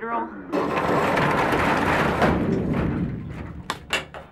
general.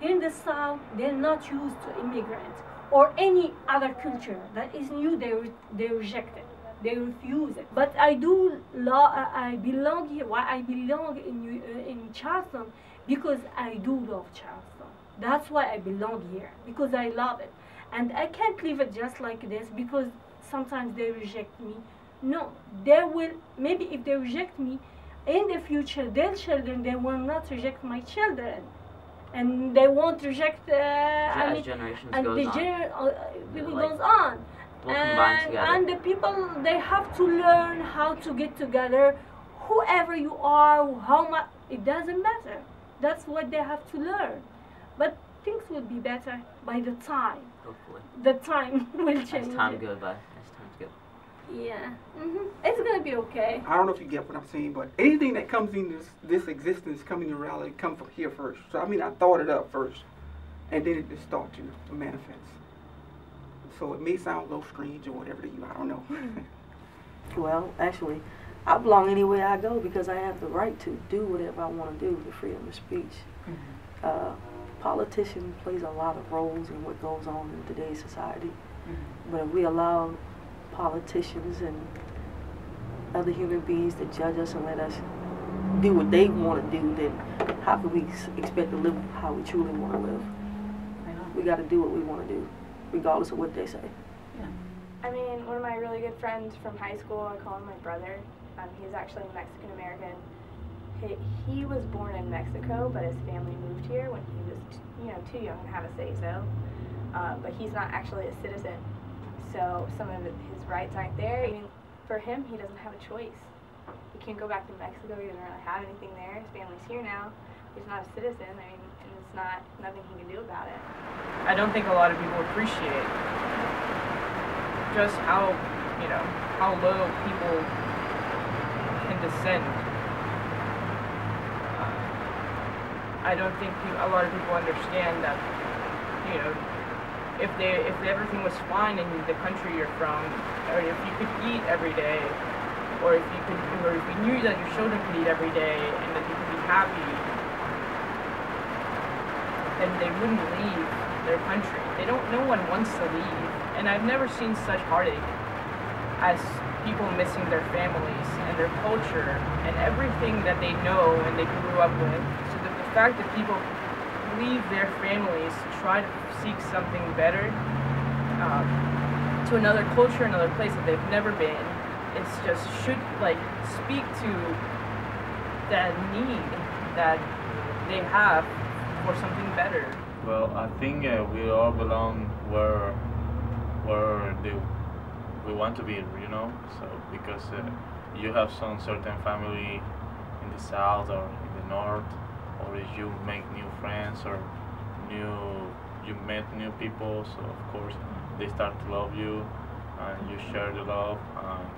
In the South, they're not used to immigrants or any other culture that is new. They reject it. They refuse it. But I belong here. Why I belong in Charleston? Because I do love Charleston. That's why I belong here, because I love it. And I can't leave it just like this because sometimes they reject me. No, they will, maybe if they reject me, in the future, their children, they will not reject my children. And they won't reject, as generations goes on. People goes on. We'll combine together. And the people, they have to learn how to get together. Whoever you are, how much, it doesn't matter. That's what they have to learn. But things will be better by the time. Hopefully. The time will change. As time goes by. As time goes. Yeah. It's gonna be okay. I don't know if you get what I'm saying, but anything that comes in this existence, coming to reality, comes from here first. So I mean, I thought it up first, and then it just started to manifest. So it may sound a little strange or whatever to you. I don't know. Well, actually, I belong anywhere I go because I have the right to do whatever I want to do, the freedom of speech. Politician plays a lot of roles in what goes on in today's society. But if we allow politicians and other human beings to judge us and let us do what they want to do, then how can we expect to live how we truly want to live? We got to do what we want to do, regardless of what they say. I mean, one of my really good friends from high school, I call him my brother. He's actually Mexican American. He was born in Mexico, but his family moved here when he was, too young to have a say-so. But he's not actually a citizen, so some of his rights aren't there. I mean, for him, he doesn't have a choice. He can't go back to Mexico. He doesn't really have anything there. His family's here now. He's not a citizen. I mean, and it's nothing he can do about it. I don't think a lot of people appreciate just how low people can descend. I don't think a lot of people understand that, if everything was fine in the country you're from, or if you could eat every day, or if you knew that your children could eat every day and that you could be happy, then they wouldn't leave their country. No one wants to leave. And I've never seen such heartache as people missing their families and their culture and everything that they know and they grew up with. So the fact that people leave their families to try to seek something better, to another culture, another place that they've never been, should speak to that need that they have for something better. Well, I think we all belong where we want to be, So because you have some certain family in the south or in the north, or if you make new friends or you met new people, so of course they start to love you and you share the love, and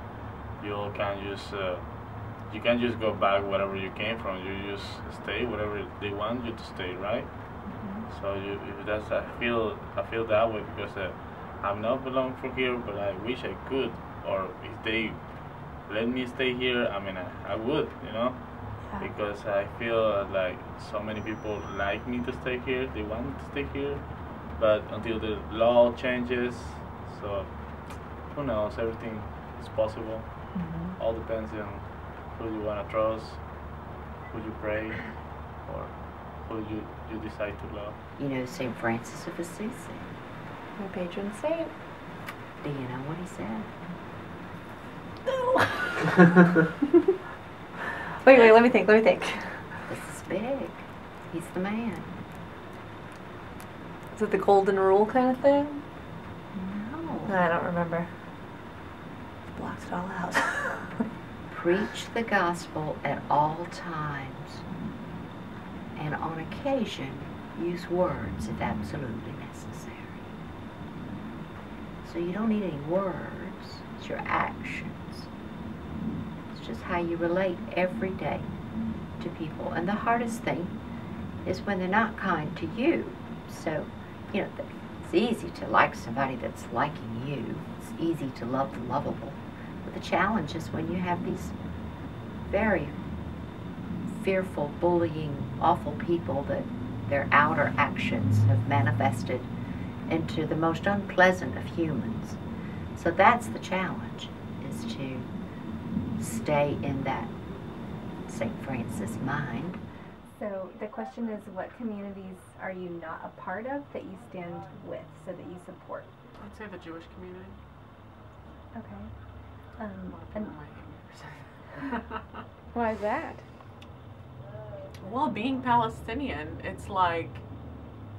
you can't just go back wherever you came from. You just stay wherever they want you to stay, right? So I feel that way because I'm not belong from here, but I wish I could, or if they let me stay here, I mean I would, because I feel like so many people like me to stay here, they want me to stay here, but until the law changes, so who knows, everything is possible. All depends on who you want to trust, who you pray, or who you decide to love. St. Francis of Assisi. My patron saint. Do you know what he said? No. Wait, let me think. This is big. He's the man. Is it the golden rule kind of thing? No. I don't remember. Blocked it all out. Preach the gospel at all times, and on occasion use words if absolutely necessary. So you don't need any words, it's your actions. It's just how you relate every day to people. And the hardest thing is when they're not kind to you. So, it's easy to like somebody that's liking you. It's easy to love the lovable. But the challenge is when you have these very fearful, bullying, awful people that their outer actions have manifested into the most unpleasant of humans. So that's the challenge, is to stay in that St. Francis mind. So the question is, what communities are you not a part of that you stand with, so that you support? I'd say the Jewish community. Okay. And Why is that? Well, being Palestinian, it's like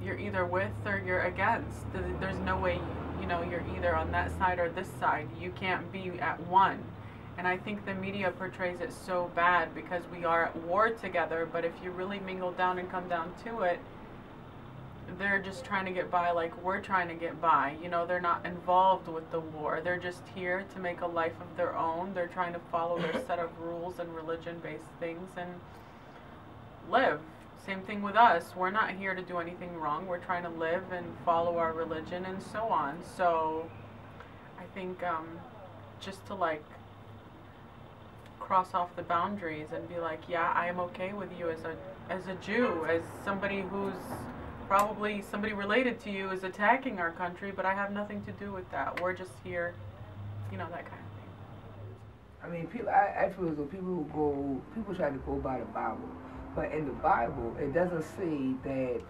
you're either with or you're against. There's no way, you know, you're either on that side or this side. You can't be at one. And I think the media portrays it so bad because we are at war together, but if you really mingle down and come down to it, they're just trying to get by like we're trying to get by. You know, they're not involved with the war. They're just here to make a life of their own. They're trying to follow their set of rules and religion-based things and live. Same thing with us. We're not here to do anything wrong. We're trying to live and follow our religion and so on. So I think just to like cross off the boundaries and be like, yeah, I am okay with you as a Jew, as somebody who's probably somebody related to you is attacking our country, but I have nothing to do with that. We're just here, you know, that kind of thing. I mean, I feel as though people try to go by the Bible, but in the Bible, it doesn't say that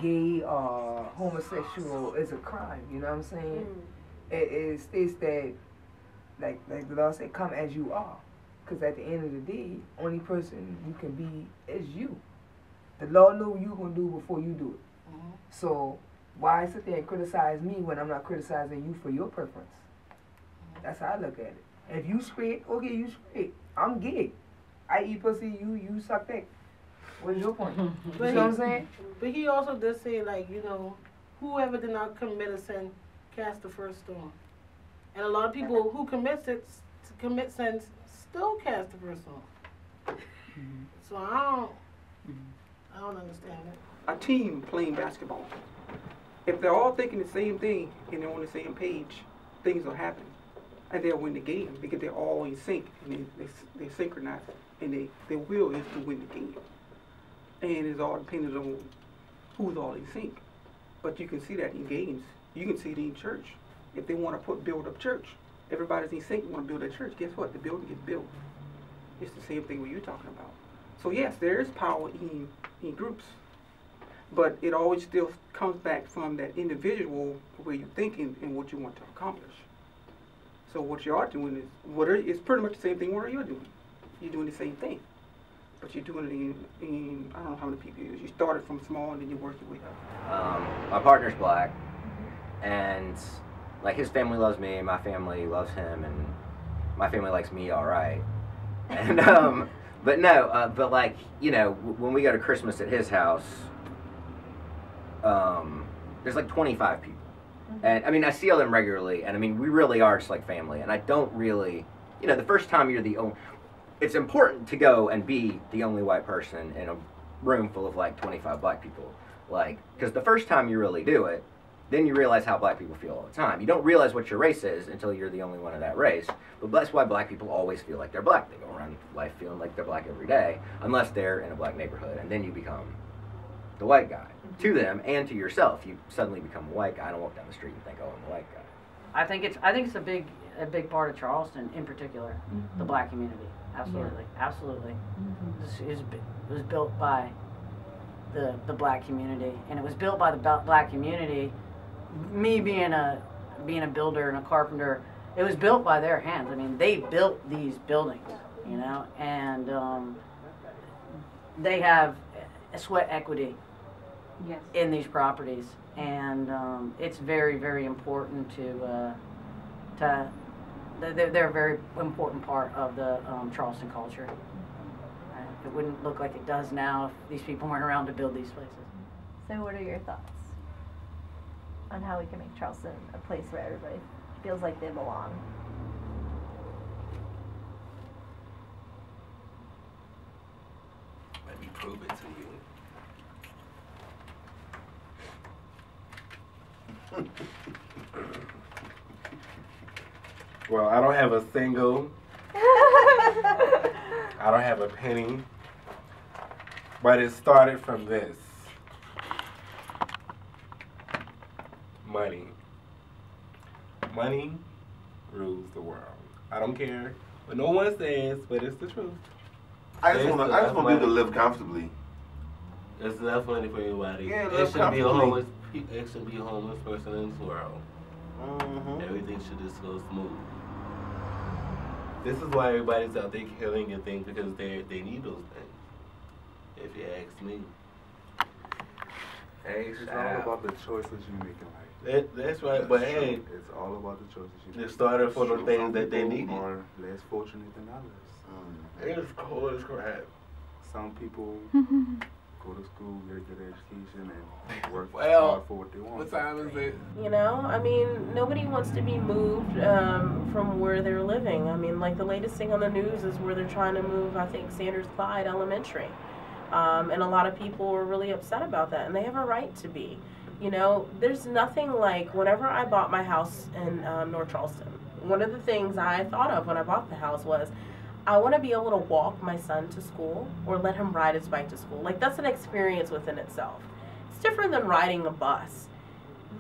gay or homosexual is a crime. You know what I'm saying? It states that, like the Lord said, come as you are. Because at the end of the day, only person you can be is you. The Lord knows what you're going to do before you do it. So why sit there and criticize me when I'm not criticizing you for your preference? That's how I look at it. If you straight, okay, you straight. I'm gay. I eat pussy, you suck dick. What's your point? You know what I'm saying? But he also does say, like, you know, whoever did not commit a sin, cast the first stone. And a lot of people who commit sins still cast the first stone. So I don't understand it. A team playing basketball, if they're all thinking the same thing and they're on the same page, things will happen. And they'll win the game because they're all in sync and they're synchronized. And their will is to win the game. And it's all dependent on who's all in sync. But you can see that in games. You can see it in church. If they want to build up church, everybody's in sync, want to build a church. Guess what? The building gets built. It's the same thing what you're talking about. So yes, there is power in groups. But it always still comes back from that individual where you're thinking and what you want to accomplish. So what you are doing is it's pretty much the same thing what you're doing. You're doing the same thing. But you're doing it in I don't know how many people you started from small and then you work your way up. My partner's black, and like his family loves me, my family loves him, and my family likes me all right. And but no, but like, you know, when we go to Christmas at his house, there's like 25 people. And I mean, I see all them regularly, and I mean, we really are just like family. And I don't really, you know, the first time you're the only, it's important to go and be the only white person in a room full of like 25 black people. Like, because the first time you really do it, then you realize how black people feel all the time. You don't realize what your race is until you're the only one of that race. But that's why black people always feel like they're black. They go around life feeling like they're black every day, unless they're in a black neighborhood. And then you become the white guy. To them and to yourself, you suddenly become a white guy. I don't walk down the street and think, oh, I'm a white guy. I think it's a big part of Charleston in particular, the black community. Absolutely, absolutely. It was built by the black community, and it was built by the black community. Me being a builder and a carpenter, it was built by their hands. I mean, they built these buildings, you know, and they have a sweat equity. Yes. In these properties, and it's very, very important they're a very important part of the Charleston culture. It wouldn't look like it does now if these people weren't around to build these places. So what are your thoughts on how we can make Charleston a place where everybody feels like they belong? Let me prove it to you. Well, I don't have a single. I don't have a penny But it started from this. Money. Money rules the world. I don't care what no one says, but it's the truth. I just want people to live comfortably. There's enough money for everybody. Yeah, There live shouldn't be a comfortably. homeless person in this world. Everything should just go smooth. This is why everybody's out there killing and things, because they need those things. If you ask me. It's all about the choices you make in life. That's right, but hey, it's all about the choices you make. It started for the Some things that they people needed. are less fortunate than others. It's cold as crap. Some people go to school, get a good education, and work Well, hard for what they want. What time is it? You know, I mean, nobody wants to be moved from where they're living. I mean, like the latest thing on the news is where they're trying to move, I think, Sanders Clyde Elementary. And a lot of people are really upset about that, and they have a right to be. You know, there's nothing like, whenever I bought my house in North Charleston, one of the things I thought of when I bought the house was, I want to be able to walk my son to school or let him ride his bike to school. Like, that's an experience within itself. It's different than riding a bus.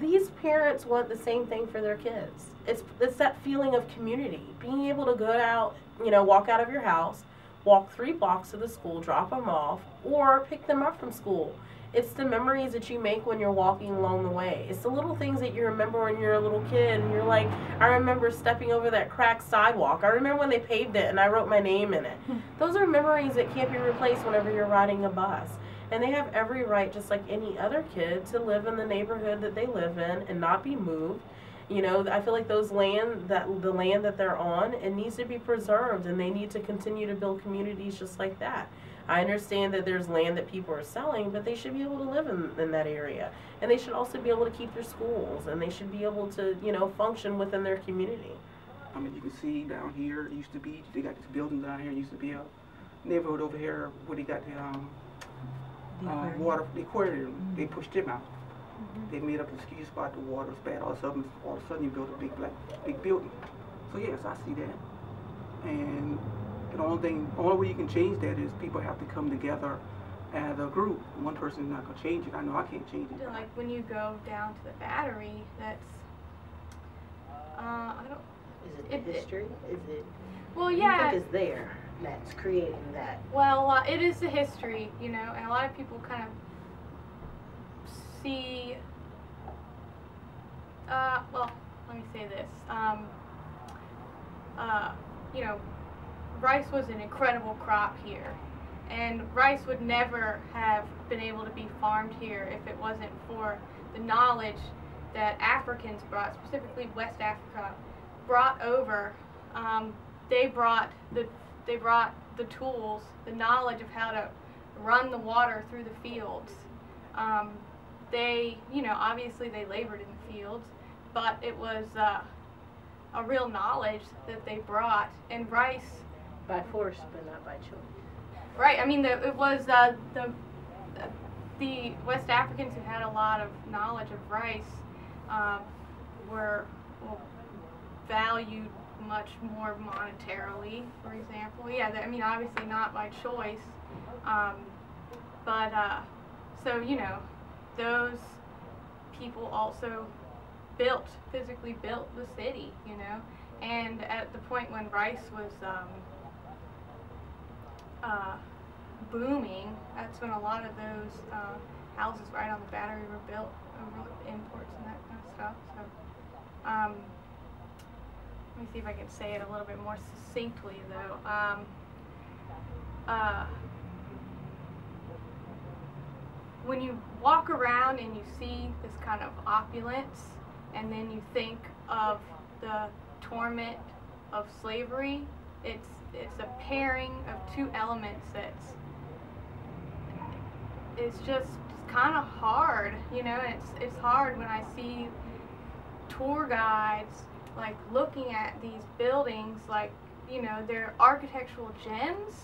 These parents want the same thing for their kids. It's that feeling of community, being able to go out, you know, walk out of your house, walk 3 blocks to the school, drop them off, or pick them up from school. It's the memories that you make when you're walking along the way. It's the little things that you remember when you're a little kid and you're like, I remember stepping over that cracked sidewalk. I remember when they paved it and I wrote my name in it. Those are memories that can't be replaced whenever you're riding a bus. And they have every right, just like any other kid, to live in the neighborhood that they live in and not be moved. You know, I feel like the land that they're on, it needs to be preserved, and they need to continue to build communities just like that. I understand that there's land that people are selling, but they should be able to live in that area. And they should also be able to keep their schools, and they should be able to, you know, function within their community. I mean, you can see down here, it used to be, they got this building down here, it used to be a neighborhood over here where they got the aquarium. They pushed them out. They made up an excuse about the water was bad. All of a sudden you built a big building. So yes, I see that. And the only way you can change that is people have to come together as a group. One person is not going to change it. I know I can't change it. Like when you go down to the Battery, that's I don't. Is it the history? Is it? Well, yeah. What is there that's creating that? Well, it is the history, you know, and a lot of people kind of see. Well, let me say this. You know, rice was an incredible crop here, and rice would never have been able to be farmed here if it wasn't for the knowledge that Africans brought, specifically West Africa, brought over. They brought the tools, the knowledge of how to run the water through the fields. They, you know, obviously they labored in the fields, but it was a real knowledge that they brought, and rice. By force, but not by choice. Right. I mean, it was the West Africans who had a lot of knowledge of rice were valued much more monetarily, for example. Yeah, I mean, obviously not by choice, but so, you know, those people also physically built the city, you know, and at the point when rice was booming, that's when a lot of those houses right on the Battery were built over imports and that kind of stuff. So, let me see if I can say it a little bit more succinctly, though. When you walk around and you see this kind of opulence, and then you think of the torment of slavery, it's a pairing of two elements it's just kind of hard, you know. It's hard when I see tour guides like looking at these buildings like, you know, they're architectural gems,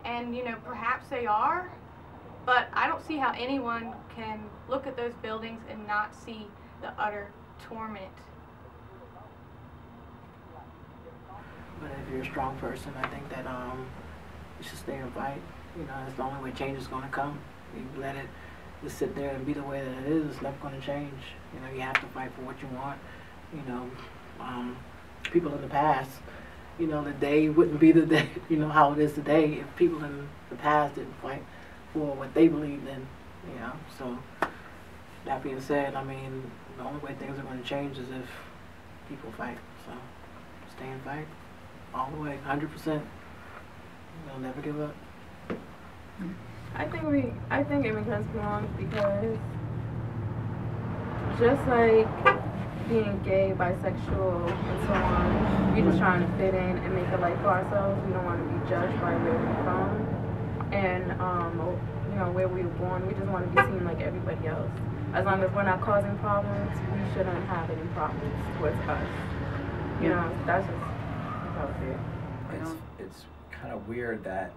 and, you know, perhaps they are, but I don't see how anyone can look at those buildings and not see the utter torment. But if you're a strong person, I think that you should stay in fight. You know, that's the only way change is going to come. You let it just sit there and be the way that it is, it's never going to change. You know, you have to fight for what you want. You know, people in the past, you know, the day wouldn't be the day, you know, how it is today if people in the past didn't fight for what they believed in, you know. So, that being said, I mean, the only way things are going to change is if people fight. So, stay and fight all the way, 100%. They'll never give up. I think immigrants belong because just like being gay, bisexual, and so on, we just trying to fit in and make a life for ourselves. We don't want to be judged by where we're from and you know, where we were born. We just want to be seen like everybody else. As long as we're not causing problems, we shouldn't have any problems towards us. You know, that's just how I feel. It's kind of weird that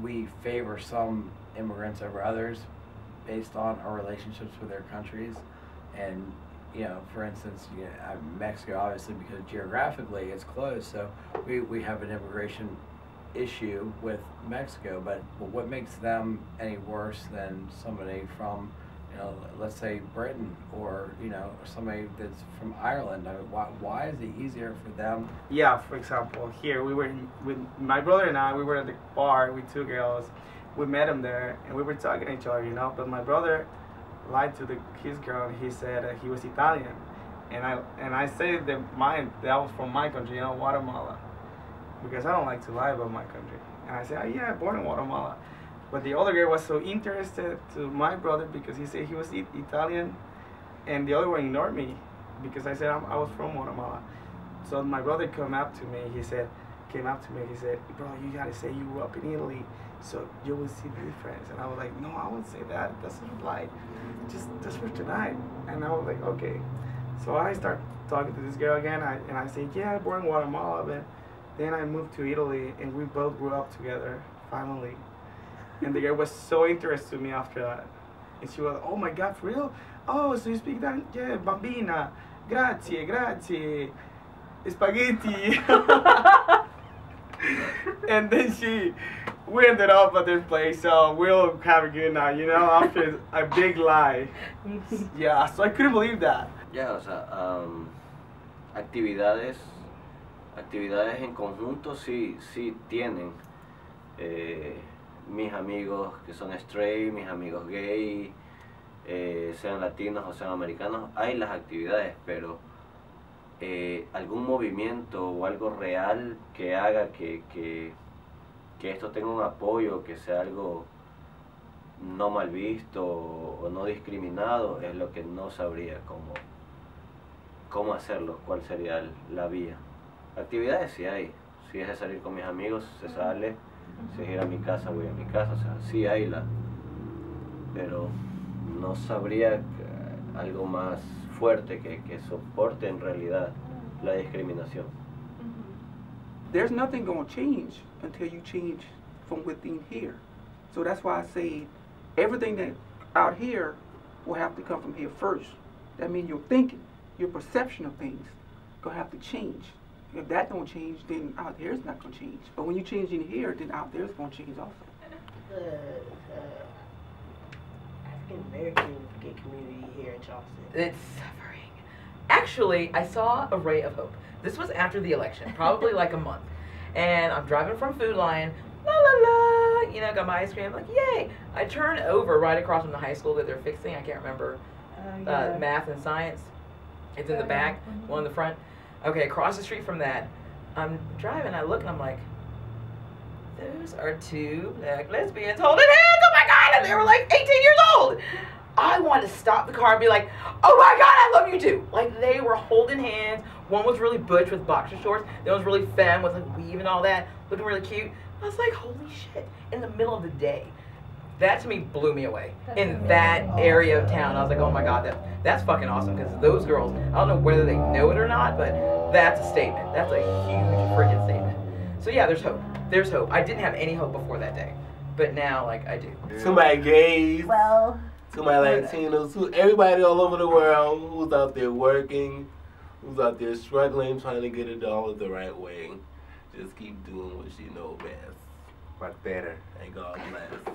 we favor some immigrants over others based on our relationships with their countries. And, you know, for instance, Mexico, obviously, because geographically it's close, so we have an immigration issue with Mexico, but what makes them any worse than somebody from, you know, let's say Britain, or, you know, somebody that's from Ireland? I mean, why is it easier for them? Yeah, for example, here we were with my brother and I. We were at the bar with two girls. We met them there, and we were talking to each other, you know. But my brother lied to his girl, and he said he was Italian, and I said that was from my country, you know, Guatemala, because I don't like to lie about my country. And I said, oh, yeah, born in Guatemala. But the other girl was so interested to my brother because he said he was Italian, and the other one ignored me because I said I was from Guatemala. So my brother came up to me, he said, bro, you gotta say you grew up in Italy so you will see the difference. And I was like, no, I won't say that. That's not like, just for tonight. And I was like, okay. So I start talking to this girl again, and I say, yeah, I born in Guatemala, but then I moved to Italy, and we both grew up together, finally. And the girl was so interested in me after that. And she was, oh my God, for real? Oh, so you speak that? Yeah, bambina. Grazie, grazie. Spaghetti. And then we ended up at this place, so we'll have a good night, you know, after a big lie. Yeah, so I couldn't believe that. Ya, o sea, actividades en conjunto sí tienen. Mis amigos que son straight, mis amigos gay, sean latinos o sean americanos, hay las actividades, pero algún movimiento o algo real que haga que esto tenga un apoyo, que sea algo no mal visto o no discriminado, es lo que no sabría cómo hacerlo, cuál sería la vía. Actividades sí hay, si es de salir con mis amigos, se sale, si es ir a mi casa, voy a mi casa, o sea, sí hay pero no sabría algo más fuerte que soporte en realidad la discriminación. There's nothing going to change until you change from within here. So that's why I say everything that out here will have to come from here first. That means your thinking, your perception of things going to have to change. If that don't change, then out there is not going to change. But when you change in here, then out there is going to change also. The African American gay community here in Charleston. It's suffering. Actually, I saw a ray of hope. This was after the election, probably like a month. And I'm driving from Food Lion, la la la, you know, got my ice cream, like, yay. I turn over right across from the high school that they're fixing, I can't remember, math and science. It's in the back, one in the front. Okay, across the street from that, I'm driving, I look and I'm like, those are two black lesbians holding hands, oh my God, and they were like 18 years old. I wanted to stop the car and be like, oh my God, I love you too. Like, they were holding hands. One was really butch with boxer shorts. The other was really femme with like weave and all that, looking really cute. I was like, holy shit, in the middle of the day. That to me blew me away. In that area of town, I was like, oh my God, that's fucking awesome. Because those girls, I don't know whether they know it or not, but that's a statement. That's a huge freaking statement. So yeah, there's hope. There's hope. I didn't have any hope before that day. But now, like, I do. Somebody gays. Well. Somebody Latinos, everybody all over the world who's out there working, who's out there struggling, trying to get a dollar the right way. Just keep doing what you know best. but better. And God bless.